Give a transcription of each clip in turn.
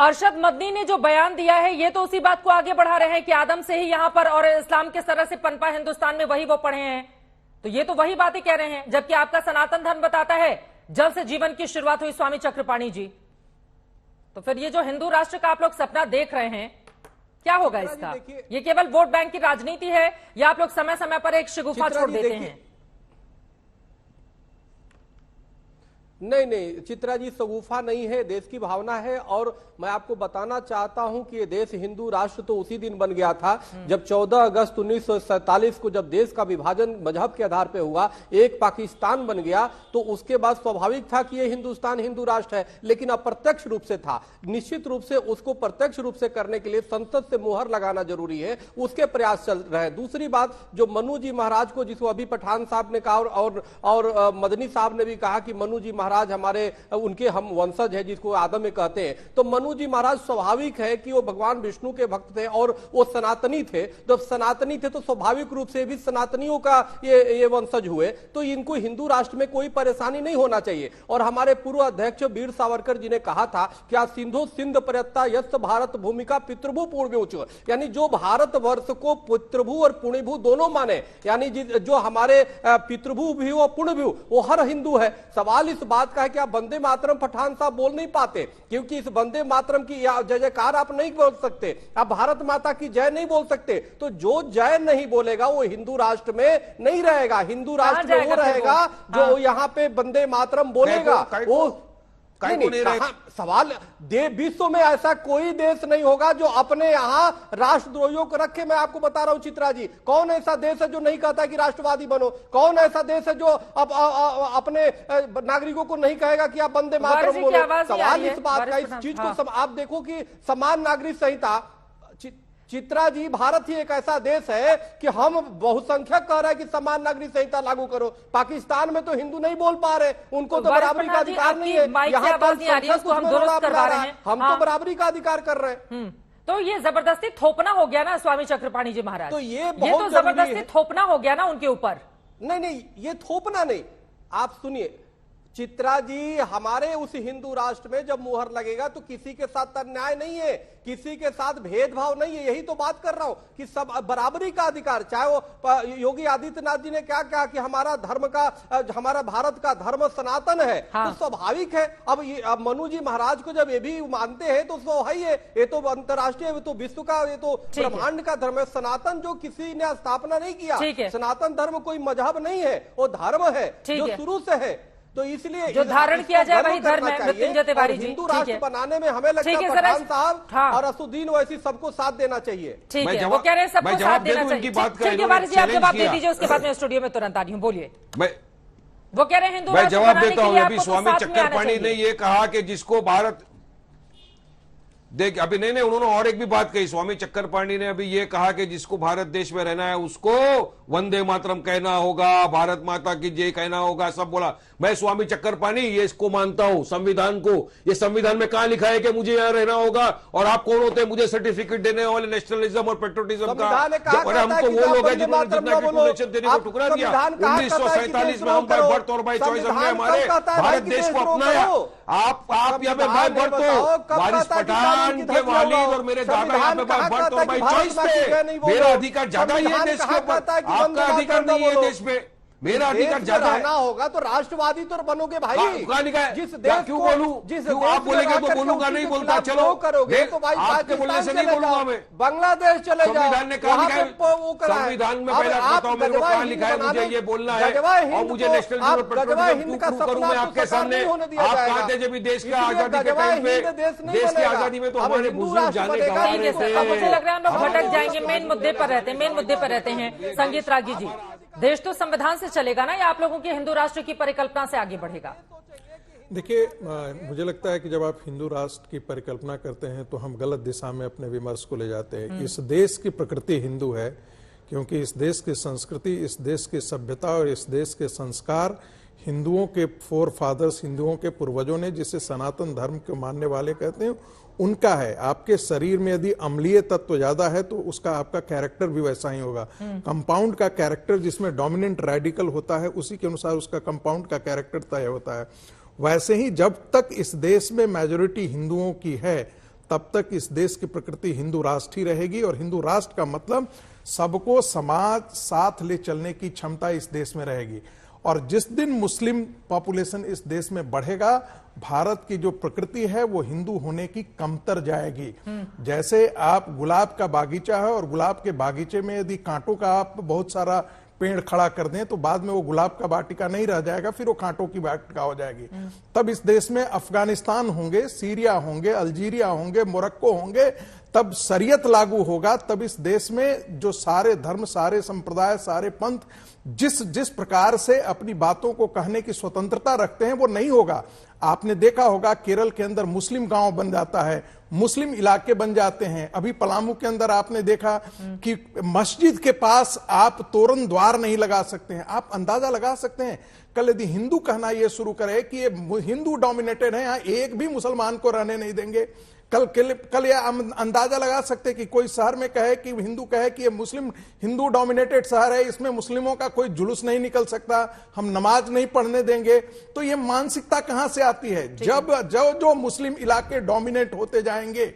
अरशद मदनी ने जो बयान दिया है ये तो उसी बात को आगे बढ़ा रहे हैं कि आदम से ही यहां पर और इस्लाम किस तरह से पनपा हिंदुस्तान में वही वो पढ़े हैं। तो ये तो वही बातें कह रहे हैं, जबकि आपका सनातन धर्म बताता है जल से जीवन की शुरुआत हुई। स्वामी चक्रपाणी जी, तो फिर ये जो हिंदू राष्ट्र का आप लोग सपना देख रहे हैं, क्या होगा इसका? ये केवल वोट बैंक की राजनीति है या आप लोग समय समय पर एक शगुफा छोड़ देते हैं? नहीं नहीं चित्रा जी, सगुफा नहीं है, देश की भावना है। और मैं आपको बताना चाहता हूं कि ये देश हिंदू राष्ट्र तो उसी दिन बन गया था जब 14 अगस्त 1947 को जब देश का विभाजन मजहब के आधार पर हुआ, एक पाकिस्तान बन गया, तो उसके बाद स्वाभाविक था कि ये हिंदुस्तान हिंदू राष्ट्र है। लेकिन अप्रत्यक्ष रूप से था, निश्चित रूप से उसको प्रत्यक्ष रूप से करने के लिए संसद से मुहर लगाना जरूरी है, उसके प्रयास चल रहे हैं। दूसरी बात, जो मनु जी महाराज को, जिसको अभी पठान साहब ने कहा और मदनी साहब ने भी कहा कि मनु जी महाराज हमारे उनके हम वंशज है, जिसको आदम में कहते हैं, तो मनु जी महाराज स्वाभाविक है कि वो भगवान विष्णु के भक्त थे और वो सनातनी थे। जब सनातनी थे तो स्वाभाविक रूप से भी सनातनियों का ये वंशज हुए, तो इनको हिंदू राष्ट्र में कोई परेशानी नहीं होना चाहिए। और हमारे पूर्व अध्यक्ष वीर सावरकर जी ने कहा था क्या सिंधु सिंध पर्यत्ता यस्त भारत भूमिका पितृभू पूर्वोच्च, यानी जो भारत वर्ष को पितृभू और पुण्यभू दोनों माने, यानी जो हमारे पितृभू भी हो पुण्य भी हो, वो हर हिंदू है। सवाल इस बात का है कि आप वंदे मातरम पठान साहब बोल नहीं पाते, क्योंकि इस वंदे मातरम की जय जयकार आप नहीं बोल सकते, आप भारत माता की जय नहीं बोल सकते। तो जो जय नहीं बोलेगा वो हिंदू राष्ट्र में नहीं रहेगा। हिंदू राष्ट्र में वो रहेगा जो यहाँ पे वंदे मातरम बोलेगा। वो सवाल विश्व में ऐसा कोई देश नहीं होगा जो अपने यहाँ राष्ट्रद्रोहियों को रखे। मैं आपको बता रहा हूं चित्रा जी, कौन ऐसा देश है जो नहीं कहता कि राष्ट्रवादी बनो? कौन ऐसा देश है जो अपने नागरिकों को नहीं कहेगा कि आप वंदे मातरम बोलो? सवाल इस बात का, इस चीज को आप देखो कि समान नागरिक संहिता, चित्रा जी, भारत ही एक ऐसा देश है कि हम बहुसंख्यक कह रहे हैं कि समान नागरिक संहिता लागू करो। पाकिस्तान में तो हिंदू नहीं बोल पा रहे, उनको तो बराबरी का अधिकार नहीं है। यहाँ पर हम तो बराबरी का अधिकार कर रहे हैं। तो ये जबरदस्ती थोपना हो गया ना स्वामी चक्रपाणी जी महाराज, तो ये तो जबरदस्ती थोपना हो गया ना उनके ऊपर। नहीं, ये थोपना नहीं। आप सुनिए चित्रा जी, हमारे उस हिंदू राष्ट्र में जब मुहर लगेगा तो किसी के साथ अन्याय नहीं है, किसी के साथ भेदभाव नहीं है। यही तो बात कर रहा हूं कि सब बराबरी का अधिकार, चाहे वो योगी आदित्यनाथ जी ने क्या कहा कि हमारा धर्म का, हमारा भारत का धर्म सनातन है। हाँ। तो स्वाभाविक है। अब मनु जी महाराज को जब ये भी मानते हैं तो है ये तो अंतर्राष्ट्रीय, तो विश्व का, ये तो ब्रह्मांड का धर्म है। सनातन जो किसी ने स्थापना नहीं किया, सनातन धर्म कोई मजहब नहीं है, वो धर्म है जो शुरू से है। तो इसलिए जो धारण किया जाए वही धर्म है। मृत्युंजय तिवारी जी, हिंदू राष्ट्र बनाने में हमें लगता है पठान साहब और असुद्दीन वैसी सबको साथ देना चाहिए। ठीक है, वो कह रहे हैं सबको साथ देना चाहिए। तिवारी जी, आप जवाब दे दीजिए, उसके बाद में स्टूडियो में तुरंत आ रही हूँ। बोलिए। वो कह रहे हैं हिंदू राष्ट्र जवाब देता हूँ। अभी स्वामी चक्रपाणी ने ये कहा कि जिसको भारत देख, अभी नहीं, उन्होंने और एक भी बात कही। स्वामी चक्रपाणी ने अभी ये कहा कि जिसको भारत देश में रहना है उसको वंदे मातरम कहना होगा, भारत माता की जय कहना होगा, सब बोला। मैं स्वामी चक्रपाणी ये इसको मानता हूं, संविधान को। ये संविधान में कहां लिखा है कि मुझे यहां रहना होगा? और आप कौन होते हैं मुझे सर्टिफिकेट देने वाले नेशनलिज्म और पेट्रोटिज्म का? और हमको वो लोग हैं जिन्होंने जितना डिक्लेरेशन देने को टुकड़ा दिया। 1947 में हम बाय बर्थ और बाय चॉइस हमने हमारे भारत देश को अपनाया। आप यहाँ पे बाय बर्थ हो, वारिस पठान के वालिद और मेरे दादा यहाँ पे बाय बर्थ और बाय चॉइस पे, मेरा अधिकार ज्यादा ही है देश के ऊपर, आपका अधिकार नहीं है देश पे। मेरा अधिकार ज्यादा रहना होगा तो राष्ट्रवादी तो बनोगे भाई। जिस देश क्यों बोलूं? जिस आप बोलेंगे तो बोलूंगा, नहीं बोलता। चलो करोगे तो भाई आपके बोलने से नहीं बोलूंगा मैं। बांग्लादेश चले जाओ, संविधान ने कहा लिखा है, संविधान में पहले बताओ मेरे को कहां लिखा है मुझे ये बोलना है और मुझे नेशनल करूं मैं आपके सामने। आप कहते जब देश का आजादी के टाइम पे, देश की आजादी में तो हमारे बुजुर्ग जाने गंवाए थे। मुझे लग रहा है हम लोग भटक जाएंगे, मेन मुद्दे पर रहते हैं। संगीत रागी जी, देश तो संविधान से चलेगा ना या आप लोगों के हिंदू राष्ट्र की परिकल्पना से आगे बढ़ेगा? देखिए, मुझे लगता है कि जब आप हिंदू राष्ट्र की परिकल्पना करते हैं तो हम गलत दिशा में अपने विमर्श को ले जाते हैं। इस देश की प्रकृति हिंदू है, क्योंकि इस देश की संस्कृति, इस देश की सभ्यता और इस देश के संस्कार हिंदुओं के फोर फादर्स, हिंदुओं के पूर्वजों ने, जिसे सनातन धर्म के मानने वाले कहते हैं, उनका है। आपके शरीर में यदि अम्लीय तत्व ज्यादा है तो उसका आपका कैरेक्टर भी वैसा ही होगा। कंपाउंड का कैरेक्टर जिसमें डोमिनेंट रेडिकल होता है उसी के अनुसार उसका कंपाउंड का कैरेक्टर तय होता है। वैसे ही जब तक इस देश में मेजोरिटी हिंदुओं की है तब तक इस देश की प्रकृति हिंदू राष्ट्र ही रहेगी। और हिंदू राष्ट्र का मतलब सबको समाज साथ ले चलने की क्षमता इस देश में रहेगी। और जिस दिन मुस्लिम पॉपुलेशन इस देश में बढ़ेगा, भारत की जो प्रकृति है वो हिंदू होने की कमतर जाएगी। जैसे आप गुलाब का बागीचा है और गुलाब के बागीचे में यदि कांटों का आप बहुत सारा पेड़ खड़ा कर दें तो बाद में वो गुलाब का वाटिका नहीं रह जाएगा, फिर वो कांटों की वाटिका हो जाएगी। तब इस देश में अफगानिस्तान होंगे, सीरिया होंगे, अल्जीरिया होंगे, मोरक्को होंगे, तब शरीयत लागू होगा। तब इस देश में जो सारे धर्म, सारे संप्रदाय, सारे पंथ जिस प्रकार से अपनी बातों को कहने की स्वतंत्रता रखते हैं वो नहीं होगा। आपने देखा होगा केरल के अंदर मुस्लिम गांव बन जाता है, मुस्लिम इलाके बन जाते हैं। अभी पलामू के अंदर आपने देखा कि मस्जिद के पास आप तोरण द्वार नहीं लगा सकते हैं। आप अंदाजा लगा सकते हैं कल यदि हिंदू कहना यह शुरू करे कि ये हिंदू डोमिनेटेड है, यहां एक भी मुसलमान को रहने नहीं देंगे, कल ये अंदाजा लगा सकते कि कोई शहर में कहे कि हिंदू कहे कि ये मुस्लिम हिंदू डोमिनेटेड शहर है, इसमें मुस्लिमों का कोई जुलूस नहीं निकल सकता, हम नमाज नहीं पढ़ने देंगे। तो ये मानसिकता कहां से आती है? जब जो मुस्लिम इलाके डोमिनेट होते जाएंगे,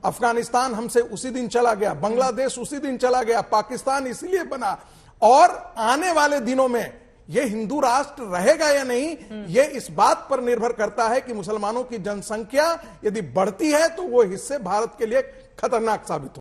अफगानिस्तान हमसे उसी दिन चला गया, बांग्लादेश उसी दिन चला गया, पाकिस्तान इसलिए बना। और आने वाले दिनों में ये हिंदू राष्ट्र रहेगा या नहीं, ये इस बात पर निर्भर करता है कि मुसलमानों की जनसंख्या यदि बढ़ती है तो वो हिस्से भारत के लिए खतरनाक साबित हो।